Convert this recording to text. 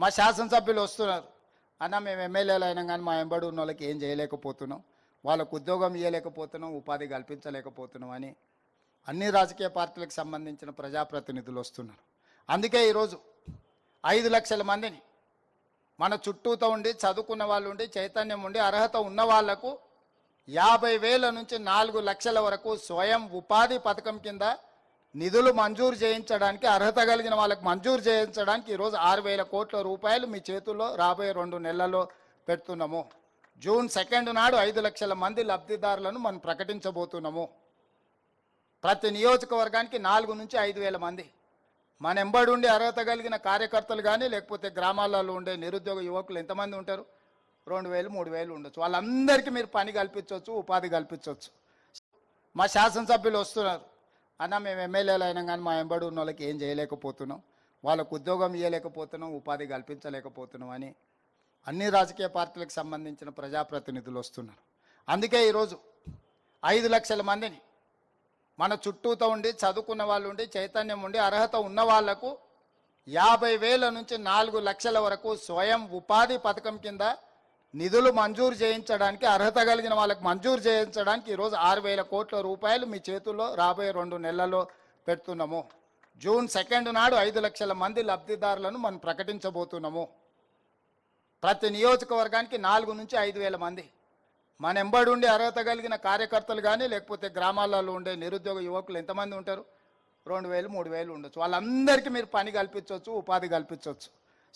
మా శాసనసభ్యులు వస్తున్నారు, అన్న మేము ఎమ్మెల్యేలు అయినా కానీ మా వెంబడి ఉన్న వాళ్ళకి ఏం చేయలేకపోతున్నాం, వాళ్ళకు ఉద్యోగం ఇవ్వలేకపోతున్నాం, ఉపాధి కల్పించలేకపోతున్నాం అని అన్ని రాజకీయ పార్టీలకు సంబంధించిన ప్రజాప్రతినిధులు వస్తున్నారు. అందుకే ఈరోజు 5 లక్షల మందిని మన చుట్టూతో ఉండి చదువుకున్న వాళ్ళు ఉండి చైతన్యం ఉండి అర్హత ఉన్న వాళ్లకు 50,000 నుంచి 4 లక్షల వరకు స్వయం ఉపాధి పథకం కింద నిధులు మంజూరు చేయించడానికి, అర్హత కలిగిన వాళ్ళకి మంజూరు చేయించడానికి ఈరోజు 6,000 కోట్ల రూపాయలు మీ చేతుల్లో రాబోయే 2 నెలల్లో పెడుతున్నాము. జూన్ 2 నాడు 5 లక్షల మంది లబ్ధిదారులను మనం ప్రకటించబోతున్నాము. ప్రతి నియోజకవర్గానికి 4 నుంచి 5,000 మంది మన ఎంబడి ఉండి అర్హత కలిగిన కార్యకర్తలు కానీ లేకపోతే గ్రామాలలో ఉండే నిరుద్యోగ యువకులు ఎంతమంది ఉంటారు? 2,000 3,000 ఉండొచ్చు. వాళ్ళందరికీ మీరు పని కల్పించవచ్చు, ఉపాధి కల్పించవచ్చు. మా శాసనసభ్యులు వస్తున్నారు, అన్న మేము ఎమ్మెల్యేలు అయినా కానీ మా వెంబడి ఉన్న వాళ్ళకి ఏం చేయలేకపోతున్నాం, వాళ్ళకు ఉద్యోగం ఇవ్వలేకపోతున్నాం, ఉపాధి కల్పించలేకపోతున్నాం అని అన్ని రాజకీయ పార్టీలకు సంబంధించిన ప్రజాప్రతినిధులు వస్తున్నారు. అందుకే ఈరోజు 5 లక్షల మందిని మన చుట్టూతో ఉండి చదువుకున్న వాళ్ళు ఉండి చైతన్యం ఉండి అర్హత ఉన్న వాళ్లకు 50,000 నుంచి 4 లక్షల వరకు స్వయం ఉపాధి పథకం కింద నిధులు మంజూరు చేయించడానికి, అర్హత కలిగిన వాళ్ళకి మంజూరు చేయించడానికి ఈరోజు 6,000 కోట్ల రూపాయలు మీ చేతుల్లో రాబోయే 2 నెలల్లో పెడుతున్నాము. జూన్ 2 నాడు 5 లక్షల మంది లబ్ధిదారులను మనం ప్రకటించబోతున్నాము. ప్రతి నియోజకవర్గానికి 4 నుంచి 5,000 మంది మన ఎంబడి ఉండి అర్హత కలిగిన కార్యకర్తలు కానీ లేకపోతే గ్రామాలలో ఉండే నిరుద్యోగ యువకులు ఎంతమంది ఉంటారు? 2,000 3,000 ఉండొచ్చు. వాళ్ళందరికీ మీరు పని కల్పించవచ్చు, ఉపాధి కల్పించవచ్చు.